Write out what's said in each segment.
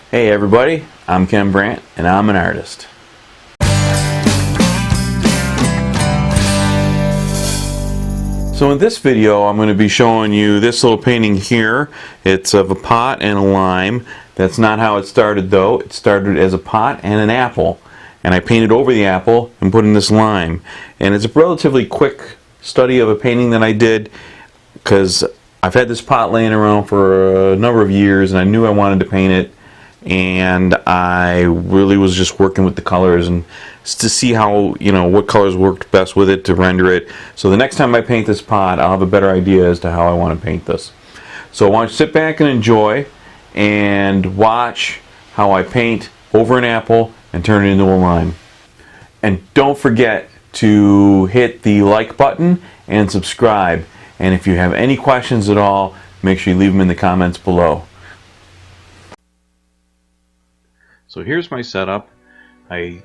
Hey everybody, I'm Ken Brant and I'm an artist. So in this video I'm going to be showing you this little painting here. It's of a pot and a lime. That's not how it started though. It started as a pot and an apple. And I painted over the apple and put in this lime. And it's a relatively quick study of a painting that I did because I've had this pot laying around for a number of years and I knew I wanted to paint it. And I really was just working with the colors and to see how, what colors worked best with it to render it. So the next time I paint this pot, I'll have a better idea as to how I want to paint this. So I want you to sit back and enjoy and watch how I paint over an apple and turn it into a lime. And don't forget to hit the like button and subscribe. And if you have any questions at all, make sure you leave them in the comments below. So here's my setup. I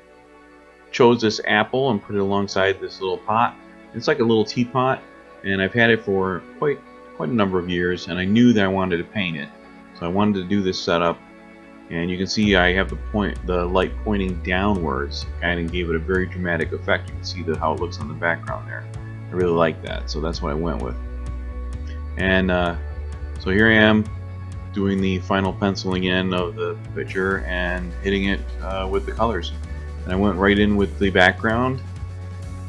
chose this apple and put it alongside this little pot. It's like a little teapot, and I've had it for quite a number of years, and I knew that I wanted to paint it. So I wanted to do this setup, and you can see I have the light pointing downwards, kind of gave it a very dramatic effect. You can see how it looks on the background there. I really like that, so that's what I went with. And so here I am, doing the final penciling in of the picture and hitting it with the colors. And I went right in with the background,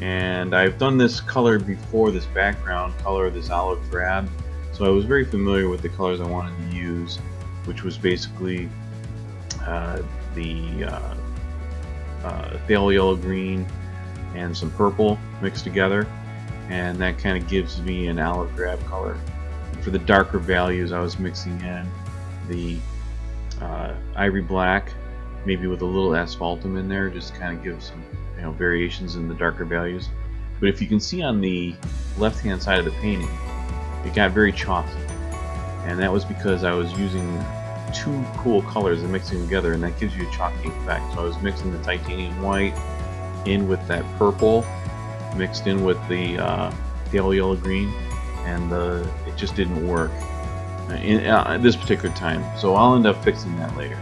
and I've done this color before, this background color, this olive drab, so I was very familiar with the colors I wanted to use, which was basically the pale yellow green and some purple mixed together, and that kind of gives me an olive drab color. For the darker values, I was mixing in the ivory black, maybe with a little asphaltum in there, just kind of give some variations in the darker values. But if you can see on the left hand side of the painting, it got very chalky, and that was because I was using two cool colors and mixing them together, and that gives you a chalky effect. So I was mixing the titanium white in with that purple, mixed in with the pale yellow green, and it just didn't work at this particular time, so I'll end up fixing that later.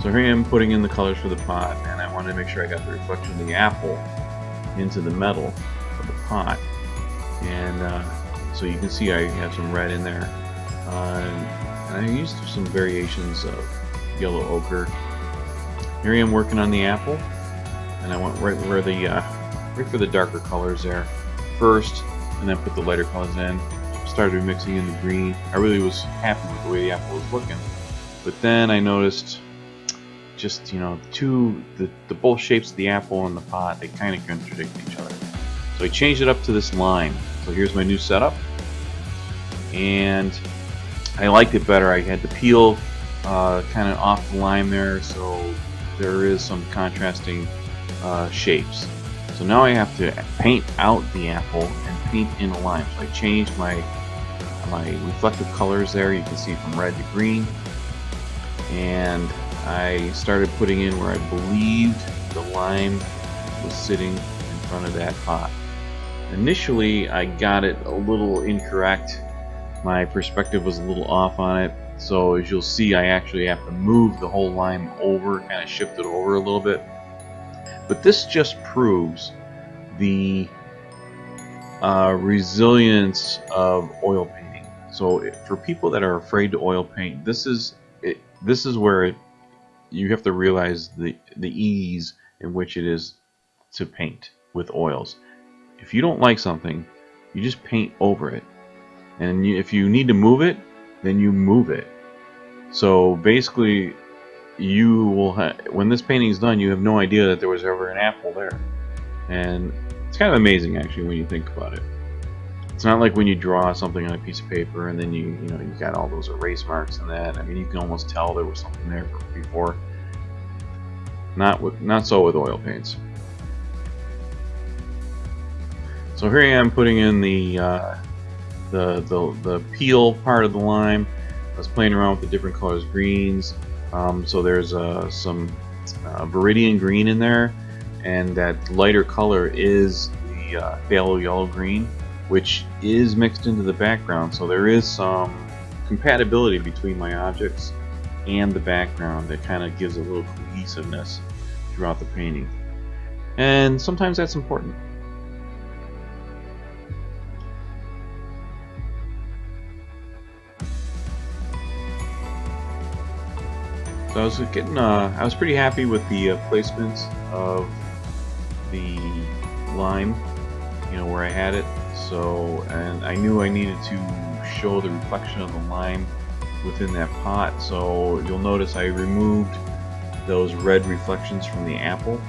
So here I am putting in the colors for the pot, and I wanted to make sure I got the reflection of the apple into the metal of the pot, and so you can see I have some red in there, and I used some variations of yellow ochre. Here I am working on the apple, and I went right for the darker colors there first, and then put the lighter colors in. Started mixing in the green. I really was happy with the way the apple was looking, but then I noticed just the both shapes of the apple and the pot, they kind of contradict each other. So I changed it up to this lime. So here's my new setup, and I liked it better. I had the peel kind of off the lime there, so there is some contrasting shapes. So now I have to paint out the apple and paint in a lime. So I changed my reflective colors there. You can see from red to green, and I started putting in where I believed the lime was sitting in front of that pot. Initially I got it a little incorrect. My perspective was a little off on it, so as you'll see I actually have to move the whole lime over, kind of shift it over a little bit. But this just proves the resilience of oil painting. So for people that are afraid to oil paint, this is where you have to realize the ease in which it is to paint with oils. If you don't like something, you just paint over it, and if you need to move it, then you move it. So basically, you will when this painting is done, you have no idea that there was ever an apple there, and it's kind of amazing actually when you think about it. It's not like when you draw something on a piece of paper and then you got all those erase marks and that. I mean, you can almost tell there was something there before. Not so with oil paints. So here I am putting in the peel part of the lime. I was playing around with the different colors, greens. So there's some viridian green in there, and that lighter color is the pale yellow green, which is mixed into the background. So there is some compatibility between my objects. and the background that kind of gives a little cohesiveness throughout the painting. And sometimes that's important. So I was pretty happy with the placements of the lime, where I had it. So, and I knew I needed to show the reflection of the lime within that pot. So you'll notice I removed those red reflections from the apple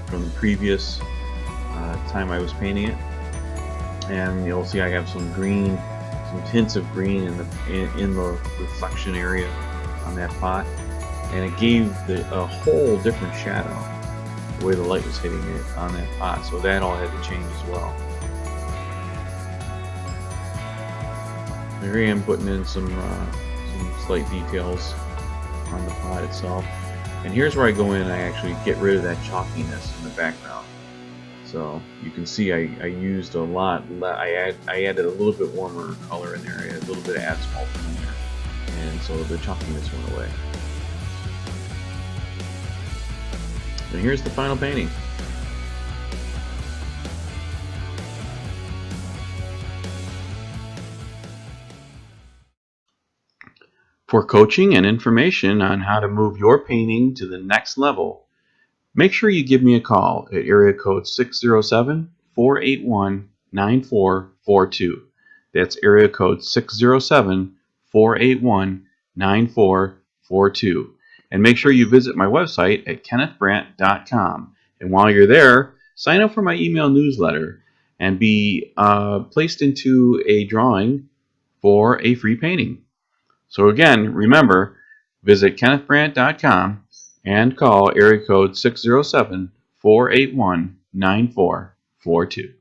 from the previous time I was painting it, and you'll see I have some green, some tints of green in the reflection area on that pot, and it gave a whole different shadow the way the light was hitting it on that pot. So that all had to change as well. Here I am putting in some slight details on the pot itself. And here's where I go in and I actually get rid of that chalkiness in the background. So you can see I used a lot. I added a little bit warmer color in there. I added a little bit of asphalt in there, and so the chalkiness went away. And here's the final painting. For coaching and information on how to move your painting to the next level, make sure you give me a call at area code 607-481-9442. That's area code 607-481-9442. And make sure you visit my website at kennethbrant.com. And while you're there, sign up for my email newsletter and be placed into a drawing for a free painting. So again, remember, visit kennethbrant.com and call area code 607-481-9442.